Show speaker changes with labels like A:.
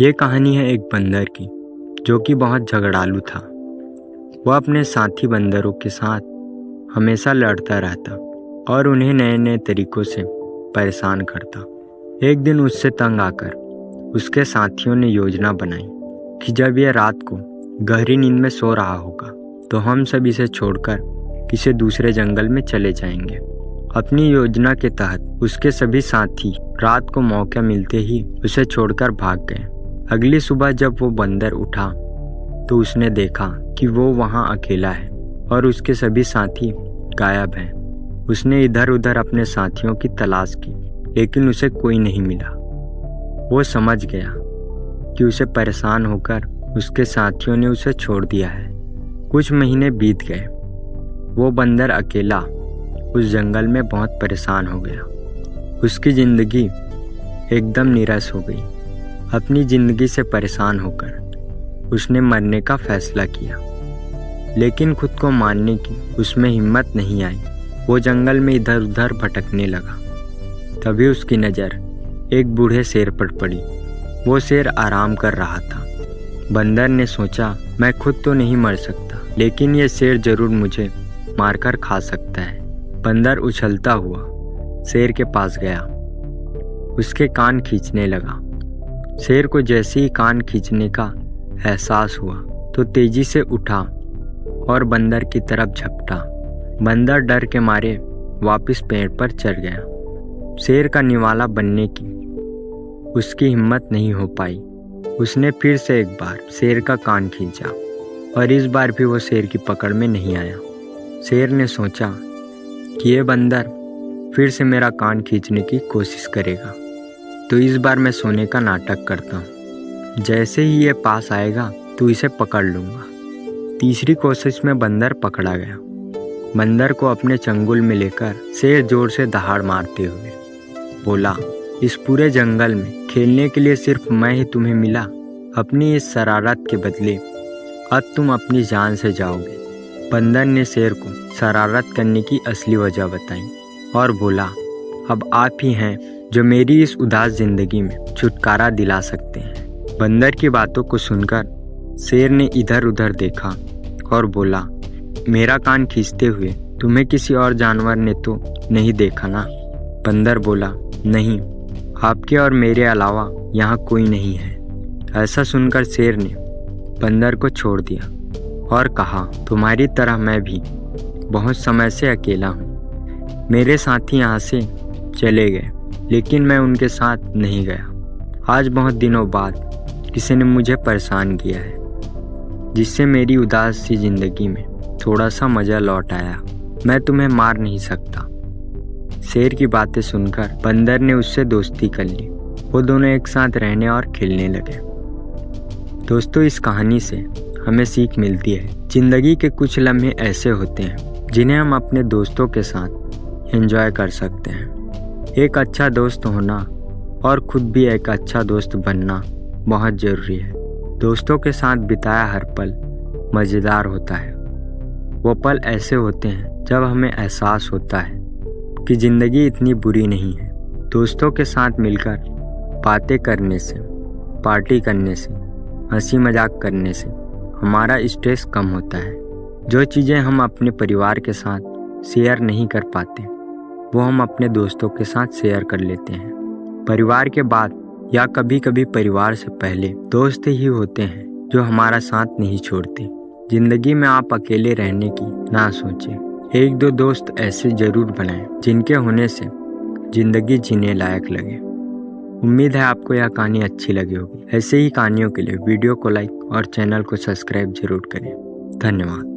A: ये कहानी है एक बंदर की जो कि बहुत झगड़ालू था। वह अपने साथी बंदरों के साथ हमेशा लड़ता रहता और उन्हें नए नए तरीकों से परेशान करता। एक दिन उससे तंग आकर उसके साथियों ने योजना बनाई कि जब यह रात को गहरी नींद में सो रहा होगा तो हम सब इसे छोड़कर किसी दूसरे जंगल में चले जाएंगे। अपनी योजना के तहत उसके सभी साथी रात को मौका मिलते ही उसे छोड़कर भाग गए। अगली सुबह जब वो बंदर उठा तो उसने देखा कि वो वहाँ अकेला है और उसके सभी साथी गायब हैं। उसने इधर उधर अपने साथियों की तलाश की लेकिन उसे कोई नहीं मिला। वो समझ गया कि उसे परेशान होकर उसके साथियों ने उसे छोड़ दिया है। कुछ महीने बीत गए। वो बंदर अकेला उस जंगल में बहुत परेशान हो गया। उसकी ज़िंदगी एकदम नीरस हो गई। अपनी ज़िंदगी से परेशान होकर उसने मरने का फैसला किया, लेकिन खुद को मारने की उसमें हिम्मत नहीं आई। वो जंगल में इधर उधर भटकने लगा। तभी उसकी नज़र एक बूढ़े शेर पर पड़ी। वो शेर आराम कर रहा था। बंदर ने सोचा, मैं खुद तो नहीं मर सकता, लेकिन ये शेर जरूर मुझे मारकर खा सकता है। बंदर उछलता हुआ शेर के पास गया, उसके कान खींचने लगा। शेर को जैसे ही कान खींचने का एहसास हुआ तो तेजी से उठा और बंदर की तरफ झपटा। बंदर डर के मारे वापस पेड़ पर चढ़ गया। शेर का निवाला बनने की उसकी हिम्मत नहीं हो पाई। उसने फिर से एक बार शेर का कान खींचा और इस बार भी वो शेर की पकड़ में नहीं आया। शेर ने सोचा कि ये बंदर फिर से मेरा कान खींचने की कोशिश करेगा, तो इस बार मैं सोने का नाटक करता हूँ। जैसे ही ये पास आएगा तो इसे पकड़ लूँगा। तीसरी कोशिश में बंदर पकड़ा गया। बंदर को अपने चंगुल में लेकर शेर जोर से दहाड़ मारते हुए बोला, इस पूरे जंगल में खेलने के लिए सिर्फ मैं ही तुम्हें मिला। अपनी इस शरारत के बदले अब तुम अपनी जान से जाओगे। बंदर ने शेर को शरारत करने की असली वजह बताई और बोला, अब आप ही हैं जो मेरी इस उदास जिंदगी में छुटकारा दिला सकते हैं। बंदर की बातों को सुनकर शेर ने इधर उधर देखा और बोला, मेरा कान खींचते हुए तुम्हें किसी और जानवर ने तो नहीं देखा ना? बंदर बोला, नहीं, आपके और मेरे अलावा यहाँ कोई नहीं है। ऐसा सुनकर शेर ने बंदर को छोड़ दिया और कहा, तुम्हारी तरह मैं भी बहुत समय से अकेला हूँ। मेरे साथी यहाँ से चले गए लेकिन मैं उनके साथ नहीं गया। आज बहुत दिनों बाद किसी ने मुझे परेशान किया है, जिससे मेरी उदास सी जिंदगी में थोड़ा सा मज़ा लौट आया। मैं तुम्हें मार नहीं सकता। शेर की बातें सुनकर बंदर ने उससे दोस्ती कर ली। वो दोनों एक साथ रहने और खेलने लगे। दोस्तों, इस कहानी से हमें सीख मिलती है। जिंदगी के कुछ लम्हे ऐसे होते हैं जिन्हें हम अपने दोस्तों के साथ एंजॉय कर सकते हैं। एक अच्छा दोस्त होना और खुद भी एक अच्छा दोस्त बनना बहुत ज़रूरी है। दोस्तों के साथ बिताया हर पल मज़ेदार होता है। वो पल ऐसे होते हैं जब हमें एहसास होता है कि ज़िंदगी इतनी बुरी नहीं है। दोस्तों के साथ मिलकर बातें करने से, पार्टी करने से, हंसी मजाक करने से हमारा स्ट्रेस कम होता है। जो चीज़ें हम अपने परिवार के साथ शेयर नहीं कर पाते वो हम अपने दोस्तों के साथ शेयर कर लेते हैं। परिवार के बाद या कभी कभी परिवार से पहले दोस्त ही होते हैं जो हमारा साथ नहीं छोड़ते। जिंदगी में आप अकेले रहने की ना सोचें। एक दो दोस्त ऐसे जरूर बनाएं जिनके होने से जिंदगी जीने लायक लगे। उम्मीद है आपको यह कहानी अच्छी लगी होगी। ऐसे ही कहानियों के लिए वीडियो को लाइक और चैनल को सब्सक्राइब जरूर करें। धन्यवाद।